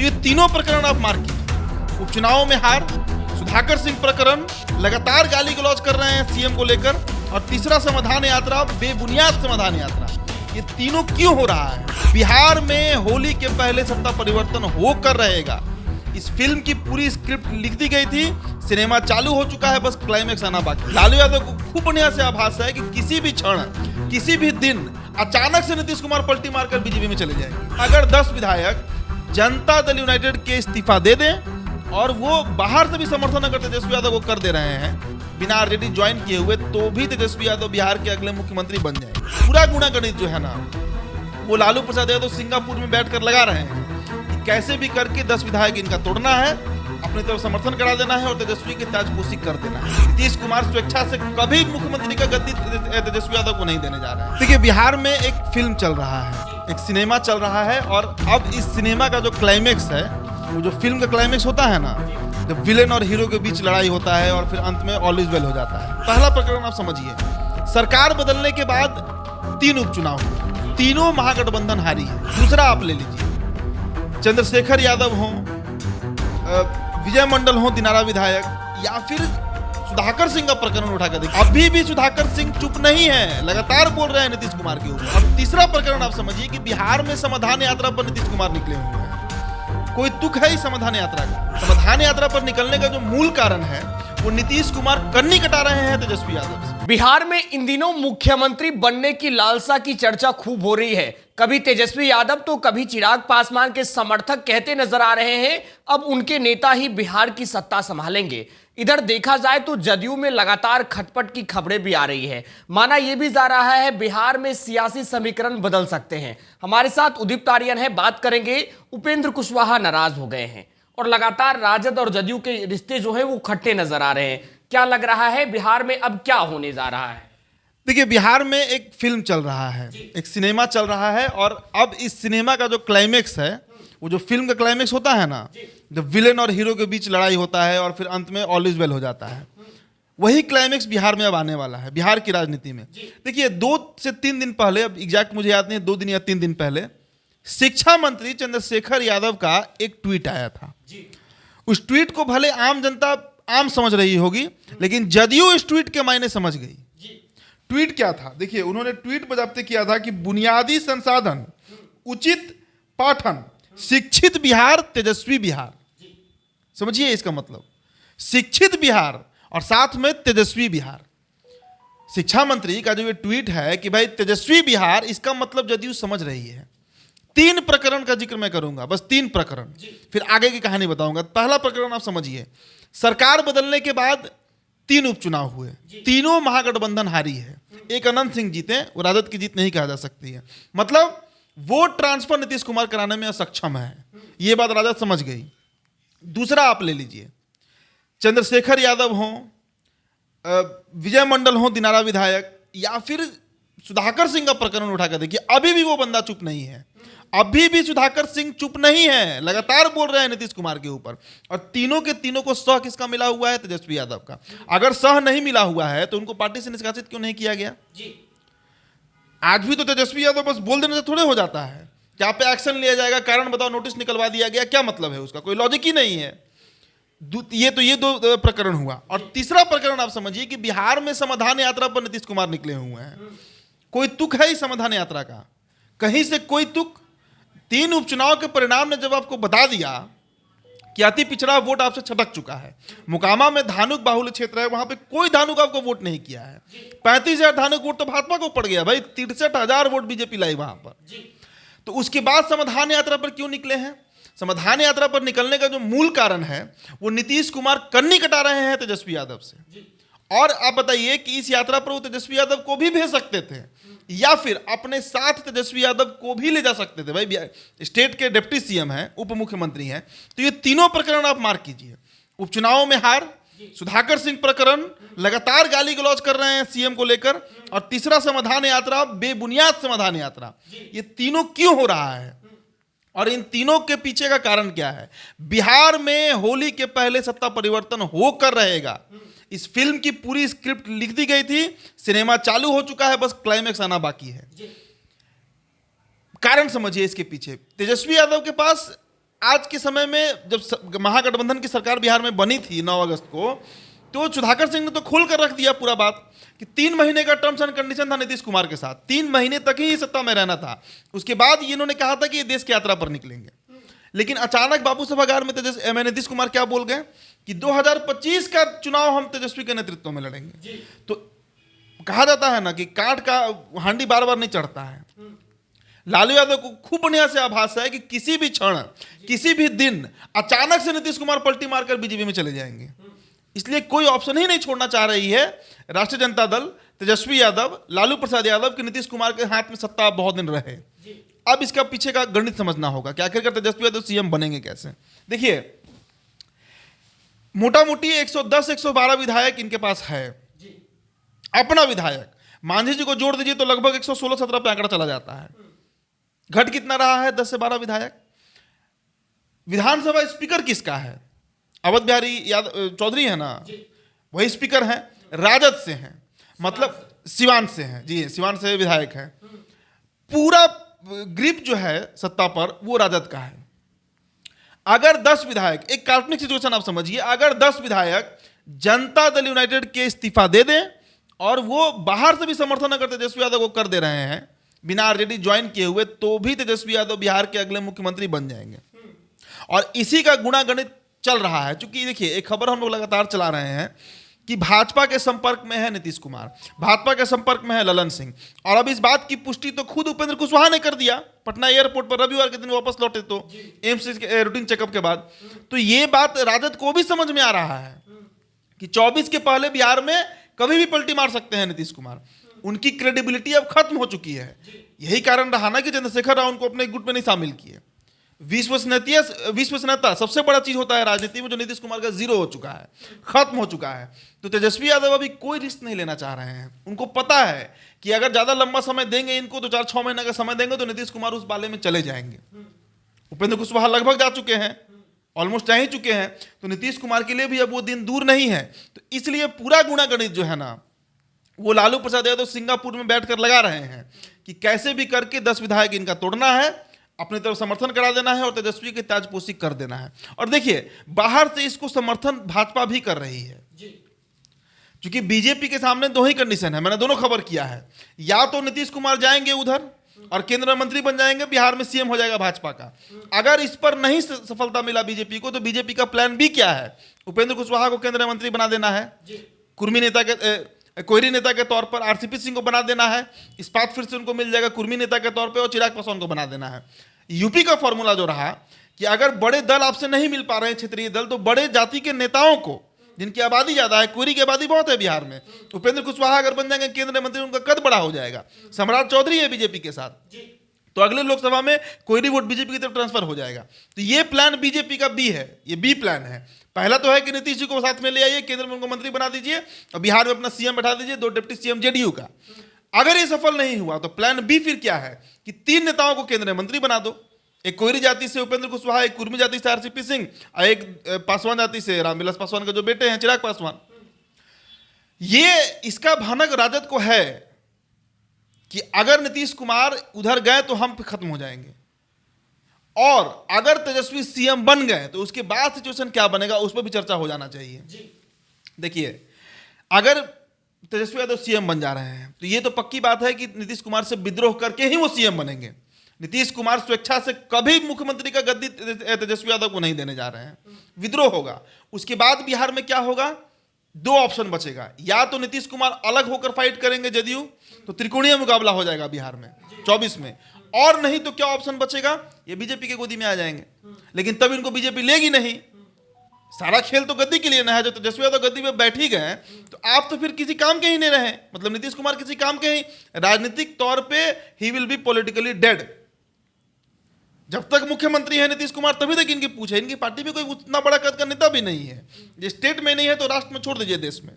ये तीनों प्रकरण आप मार्क कीजिए। उपचुनाव में हार, सुधाकर सिंह प्रकरण, लगातार गाली गलौज कर रहे हैं सीएम को लेकर, और तीसरा समाधान यात्रा, बेबुनियाद समाधान यात्रा। ये तीनों क्यों हो रहा है? बिहार में होली के पहले सत्ता परिवर्तन होकर रहेगा। इस फिल्म की पूरी स्क्रिप्ट लिख दी गई थी, सिनेमा चालू हो चुका है, बस क्लाइमेक्स आना बाकी। लालू यादव को खूब बढ़िया से आभास है कि किसी भी क्षण, किसी भी दिन अचानक से नीतीश कुमार पलटी मारकर बीजेपी में चले जाएंगे। अगर 10 विधायक जनता दल यूनाइटेड के इस्तीफा दे दें और वो बाहर से भी समर्थन अगर तेजस्वी यादव को कर दे रहे हैं बिना आरजेडी ज्वाइन किए हुए, तो भी तेजस्वी यादव बिहार के अगले मुख्यमंत्री बन जाएंगे। पूरा गुणा गणित जो है ना, वो लालू प्रसाद यादव सिंगापुर में बैठकर लगा रहे हैं कि कैसे भी करके 10 विधायक इनका तोड़ना है, अपनी तरफ समर्थन करा देना है और तेजस्वी की ताजपोशी कर देना है। नीतीश कुमार स्वेच्छा से कभी मुख्यमंत्री का गद्दी तेजस्वी यादव को नहीं देने जा रहे हैं। देखिए, बिहार में एक फिल्म चल रहा है, एक सिनेमा चल रहा है, और अब इस सिनेमा का जो क्लाइमेक्स है, वो जो फिल्म का क्लाइमेक्स होता है ना, जब विलेन और हीरो के बीच लड़ाई होता है और फिर अंत में ऑल इज वेल हो जाता है। पहला प्रकरण आप समझिए, सरकार बदलने के बाद 3 उपचुनाव हुए, तीनों महागठबंधन हारी है। दूसरा आप ले लीजिए, चंद्रशेखर यादव हो, विजय मंडल हो दिनारा विधायक, या फिर सुधाकर सिंह का प्रकरण उठाकर देखिए, अभी भी सुधाकर सिंह चुप नहीं है, लगातार बोल रहे हैं नीतीश कुमार के ऊपर। और तीसरा प्रकरण आप समझिए कि बिहार में समाधान यात्रा पर नीतीश कुमार निकले हुए हैं। कोई तुक है इस समाधान यात्रा का? समाधान यात्रा पर निकलने का जो मूल कारण है, वो नीतीश कुमार कन्नी कटा रहे हैं तेजस्वी यादव से। बिहार में इन दिनों मुख्यमंत्री बनने की लालसा की चर्चा खूब हो रही है। कभी तेजस्वी यादव तो कभी चिराग पासवान के समर्थक कहते नजर आ रहे हैं अब उनके नेता ही बिहार की सत्ता संभालेंगे। इधर देखा जाए तो जदयू में लगातार खटपट की खबरें भी आ रही है। माना यह भी जा रहा है बिहार में सियासी समीकरण बदल सकते हैं। हमारे साथ उदीप्त आर्यन है, बात करेंगे। उपेंद्र कुशवाहा नाराज हो गए हैं और लगातार राजद और जदयू के रिश्ते जो है वो खट्टे नजर आ रहे हैं। क्या लग रहा है बिहार में अब क्या होने जा रहा है? देखिए, बिहार में एक फिल्म चल रहा है, एक सिनेमा चल रहा है, और अब इस सिनेमा का जो क्लाइमेक्स है, वो जो फिल्म का क्लाइमेक्स होता है ना, जब विलेन और हीरो के बीच लड़ाई होता है और फिर अंत में ऑल इज वेल हो जाता है, वही क्लाइमेक्स बिहार में अब आने वाला है, बिहार की राजनीति में। देखिए, 2 से 3 दिन पहले, अब एग्जैक्ट मुझे याद नहीं, 2 दिन या 3 दिन पहले शिक्षा मंत्री चंद्रशेखर यादव का एक ट्वीट आया था। उस ट्वीट को भले आम जनता आम समझ रही होगी, लेकिन जदयू इस ट्वीट के मायने समझ गई। ट्वीट क्या था? देखिए, उन्होंने ट्वीट बजाते किया था कि बुनियादी संसाधन, उचित पाठन, शिक्षित बिहार, तेजस्वी बिहार। समझिए इसका मतलब, शिक्षित बिहार और साथ में तेजस्वी बिहार। शिक्षा मंत्री का जो ये ट्वीट है कि भाई तेजस्वी बिहार, इसका मतलब जदयू समझ रही है। 3 प्रकरण का जिक्र मैं करूंगा, बस 3 प्रकरण, फिर आगे की कहानी बताऊंगा। पहला प्रकरण आप समझिए, सरकार बदलने के बाद 3 उपचुनाव हुए, तीनों महागठबंधन हारी है। एक अनंत सिंह जीते, वो राजद की जीत नहीं कहा जा सकती है। मतलब वोट ट्रांसफर नीतीश कुमार कराने में असक्षम है, ये बात राजद समझ गई। दूसरा आप ले लीजिए, चंद्रशेखर यादव हो, विजय मंडल हो दिनारा विधायक, या फिर सुधाकर सिंह का प्रकरण उठाकर देखिए, अभी भी वो बंदा चुप नहीं है, अभी भी सुधाकर सिंह चुप नहीं है, लगातार बोल रहे हैं नीतीश कुमार के ऊपर। और तीनों के तीनों को सह किसका मिला हुआ है? तेजस्वी यादव का। अगर सह नहीं मिला हुआ है तो उनको पार्टी से निष्कासित क्यों नहीं किया गया? आज भी तो तेजस्वी यादव बस बोल देने से थोड़े हो जाता है कि आप पे एक्शन लिया जाएगा, कारण बताओ, नोटिस निकलवा दिया गया, क्या मतलब है उसका? कोई लॉजिक ही नहीं है। ये 2 प्रकरण हुआ। और तीसरा प्रकरण आप समझिए कि बिहार में समाधान यात्रा पर नीतीश कुमार निकले हुए हैं। कोई तुक है इस समाधान यात्रा का? कहीं से कोई तुक? 3 उपचुनाव के परिणाम ने जब आपको बता दिया कि अति पिछड़ा वोट आपसे छटक चुका है, मोकामा में धानुक बाहुल्य क्षेत्र है, वहां पे कोई धानुक आपको वोट नहीं किया है, 35,000 धानुक वोट तो भाजपा को पड़ गया भाई, 63,000 वोट बीजेपी लाई वहां पर। तो उसके बाद समाधान यात्रा पर क्यों निकले हैं? समाधान यात्रा पर निकलने का जो मूल कारण है, वो नीतीश कुमार कन्नी कटा रहे हैं तेजस्वी यादव से। और आप बताइए कि इस यात्रा पर वो तेजस्वी यादव को भी भेज सकते थे, या फिर अपने साथ तेजस्वी यादव को भी ले जा सकते थे। भाई, स्टेट के डिप्टी सीएम हैं, उप मुख्यमंत्री हैं, तो ये तीनों प्रकरण आप मार्क कीजिए। उपचुनाव में हार, सुधाकर सिंह प्रकरण, लगातार गाली गलौज कर रहे हैं सीएम को लेकर, और तीसरा समाधान यात्रा, बेबुनियाद समाधान यात्रा। ये तीनों क्यों हो रहा है और इन तीनों के पीछे का कारण क्या है? बिहार में होली के पहले सत्ता परिवर्तन होकर रहेगा। इस फिल्म की पूरी स्क्रिप्ट लिख दी गई थी, सिनेमा चालू हो चुका है, बस क्लाइमेक्स आना बाकी है। कारण समझिए इसके पीछे। तेजस्वी यादव के पास आज के समय में जब महागठबंधन की सरकार बिहार में बनी थी 9 अगस्त को, तो सुधाकर सिंह ने तो खोल कर रख दिया पूरा बात कि 3 महीने का टर्म्स एंड कंडीशन था नीतीश कुमार के साथ, 3 महीने तक ही सत्ता में रहना था। उसके बाद ये इन्होंने कहा था कि ये देश की यात्रा पर निकलेंगे। लेकिन अचानक बाबू सभागार में नीतीश कुमार क्या बोल गए कि 2025 का चुनाव हम तेजस्वी के नेतृत्व में लड़ेंगे। तो कहा जाता है ना कि काट का हांडी बार बार नहीं चढ़ता है। लालू यादव को खूब बढ़िया से आभास है कि किसी भी क्षण, किसी भी दिन अचानक से नीतीश कुमार पलटी मारकर बीजेपी में चले जाएंगे। इसलिए कोई ऑप्शन ही नहीं छोड़ना चाह रही है राष्ट्रीय जनता दल, तेजस्वी यादव, लालू प्रसाद यादव कि नीतीश कुमार के हाथ में सत्ता बहुत दिन रहे। अब इसका पीछे का गणित समझना होगा कि आखिरकार तेजस्वी यादव सीएम बनेंगे कैसे। देखिए, मोटा मोटी 110-112 विधायक इनके पास है, अपना विधायक। मांझी जी को जोड़ दीजिए तो लगभग 116-17 पे आंकड़ा चला जाता है। घट कितना रहा है? 10 से 12 विधायक। विधानसभा स्पीकर किसका है? अवध बिहारी चौधरी है ना, वही स्पीकर हैं, राजद से हैं, मतलब सिवान से हैं। जी, सिवान से विधायक हैं। पूरा ग्रिप जो है सत्ता पर वो राजद का है। अगर 10 विधायक, एक काल्पनिक सिचुएशन आप समझिए, अगर 10 विधायक जनता दल यूनाइटेड के इस्तीफा दे दें और वो बाहर से भी समर्थन अगर तेजस्वी यादव को कर दे रहे हैं बिना आरजेडी ज्वाइन किए हुए, तो भी तेजस्वी यादव बिहार के अगले मुख्यमंत्री बन जाएंगे। और इसी का गुणागणित चल रहा है। क्योंकि देखिए, एक खबर हम लोग लगातार चला रहे हैं कि भाजपा के संपर्क में है नीतीश कुमार, भाजपा के संपर्क में है ललन सिंह, और अब इस बात की पुष्टि तो खुद उपेंद्र कुशवाहा ने कर दिया पटना एयरपोर्ट पर रविवार के दिन वापस लौटे तो एम्स के रूटीन चेकअप के बाद। तो ये बात राजद को भी समझ में आ रहा है कि 24 के पहले बिहार में कभी भी पलटी मार सकते हैं नीतीश कुमार। उनकी क्रेडिबिलिटी अब खत्म हो चुकी है। यही कारण रहा ना कि चंद्रशेखर राव उनको अपने गुट में नहीं शामिल किए। विश्वसनीयता सबसे बड़ा चीज होता है राजनीति में, जो नीतीश कुमार का जीरो हो चुका है, खत्म हो चुका है। तो तेजस्वी यादव अभी कोई रिस्क नहीं लेना चाह रहे हैं। उनको पता है कि अगर ज्यादा लंबा समय देंगे इनको, तो 4-6 महीने का समय देंगे तो नीतीश कुमार उस बाले में चले जाएंगे। उपेंद्र कुशवाहा लगभग जा चुके हैं, ऑलमोस्ट जा ही चुके हैं। तो नीतीश कुमार के लिए भी अब वो दिन दूर नहीं है। तो इसलिए पूरा गुणागणित जो है ना, वो लालू प्रसाद यादव सिंगापुर में बैठकर लगा रहे हैं कि कैसे भी करके 10 विधायक इनका तोड़ना है, अपनी तरफ समर्थन करा देना है और तेजस्वी की ताजपोशी कर देना है। और देखिए, बाहर से इसको समर्थन भाजपा भी कर रही है, क्योंकि बीजेपी के सामने 2 ही कंडीशन है। मैंने दोनों खबर किया है, या तो नीतीश कुमार जाएंगे उधर और केंद्रीय मंत्री बन जाएंगे, बिहार में सीएम हो जाएगा भाजपा का। अगर इस पर नहीं सफलता मिला बीजेपी को, तो बीजेपी का प्लान बी क्या है? उपेंद्र कुशवाहा को केंद्रीय मंत्री बना देना है, कोयरी नेता के तौर पर आरसीपी सिंह को बना देना है, इस्पात फिर से उनको मिल जाएगा कुर्मी नेता के तौर पे, और चिराग पासवान को बना देना है। यूपी का फॉर्मूला जो रहा कि अगर बड़े दल आपसे नहीं मिल पा रहे हैं, क्षेत्रीय दल, तो बड़े जाति के नेताओं को, जिनकी आबादी ज्यादा है, कोयरी की आबादी बहुत है बिहार में, उपेंद्र कुशवाहा अगर बन जाएंगे केंद्रीय मंत्री, उनका कद बड़ा हो जाएगा। सम्राट चौधरी है बीजेपी के साथ, तो अगले लोकसभा में कोयरी वोट बीजेपी की तरफ ट्रांसफर हो जाएगा। तो ये प्लान बीजेपी का बी है, ये बी प्लान है। पहला तो है कि नीतीश जी को साथ में ले आइए, केंद्र में उनको मंत्री बना दीजिए और बिहार में अपना सीएम बैठा दीजिए, 2 डिप्टी सीएम जेडीयू का। अगर ये सफल नहीं हुआ तो प्लान बी फिर क्या है कि 3 नेताओं को केंद्रीय मंत्री बना दो, एक कोयरी जाति से उपेंद्र कुशवाहा, एक कुर्मी जाति से आरसीपी सिंह और एक पासवान जाति से रामविलास पासवान के जो बेटे हैं चिराग पासवान। ये इसका भनक राजद को है कि अगर नीतीश कुमार उधर गए तो हम खत्म हो जाएंगे, और अगर तेजस्वी सीएम बन गए तो उसके बाद सिचुएशन क्या बनेगा उस पर भी चर्चा हो जाना चाहिए। देखिए, अगर तेजस्वी यादव सीएम बन जा रहे हैं तो ये तो पक्की बात है कि नीतीश कुमार से विद्रोह करके ही वो सीएम बनेंगे। नीतीश कुमार स्वेच्छा से कभी मुख्यमंत्री का गद्दी तेजस्वी यादव को नहीं देने जा रहे हैं, विद्रोह होगा। उसके बाद बिहार में क्या होगा? 2 ऑप्शन बचेगा, या तो नीतीश कुमार अलग होकर फाइट करेंगे जदयू, तो त्रिकोणीय मुकाबला हो जाएगा बिहार में 24 में, और नहीं तो क्या ऑप्शन बचेगा? ये बीजेपी के गोदी में आ जाएंगे। लेकिन तब इनको बीजेपी लेगी नहीं। सारा खेल तो गद्दी के लिए ना है। जो तेजस्वी यादव गद्दी में बैठ ही गए तो आप तो फिर किसी काम के ही नहीं रहे, मतलब नीतीश कुमार किसी काम के ही, राजनीतिक तौर पे he will be politically dead. जब तक मुख्यमंत्री है नीतीश कुमार तभी तक इनकी पूछ है। इनकी पार्टी में कोई उतना बड़ा कद का नेता भी नहीं है, जो स्टेट में नहीं है तो राष्ट्र में छोड़ दीजिए, देश में।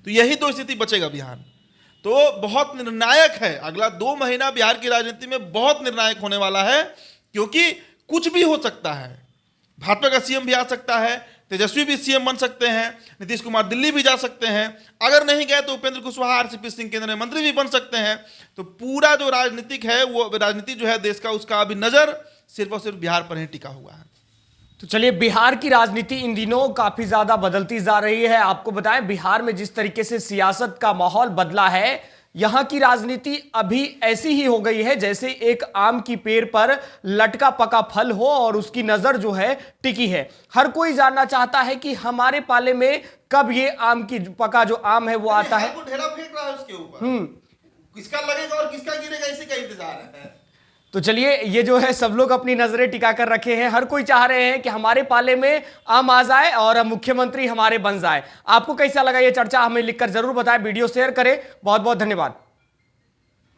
तो यही तो स्थिति बचेगा बिहार। तो बहुत निर्णायक है, अगला 2 महीना बिहार की राजनीति में बहुत निर्णायक होने वाला है, क्योंकि कुछ भी हो सकता है। भाजपा का सीएम भी आ सकता है, तेजस्वी भी सीएम बन सकते हैं, नीतीश कुमार दिल्ली भी जा सकते हैं, अगर नहीं गए तो उपेंद्र कुशवाहा आरसीपी सिंह केंद्रीय मंत्री भी बन सकते हैं। तो पूरा जो राजनीतिक है, वो राजनीति जो है देश का, उसका अभी नजर सिर्फ और सिर्फ बिहार पर ही टिका हुआ है। तो चलिए, बिहार की राजनीति इन दिनों काफी ज्यादा बदलती जा रही है। आपको बताएं, बिहार में जिस तरीके से सियासत का माहौल बदला है, यहां की राजनीति अभी ऐसी ही हो गई है जैसे एक आम की पेड़ पर लटका पका फल हो और उसकी नजर जो है टिकी है। हर कोई जानना चाहता है कि हमारे पाले में कब ये आम की पका जो आम है वो आता है। ढेला फेंक रहा है उसके ऊपर, किसका लगेगा और किसका गिरेगा इसी का इंतजार है। तो चलिए, ये जो है सब लोग अपनी नजरें टिका कर रखे हैं। हर कोई चाह रहे हैं कि हमारे पाले में आम आ जाए और मुख्यमंत्री हमारे बन जाए। आपको कैसा लगा ये चर्चा, हमें लिखकर जरूर बताएं। वीडियो शेयर करें। बहुत बहुत धन्यवाद।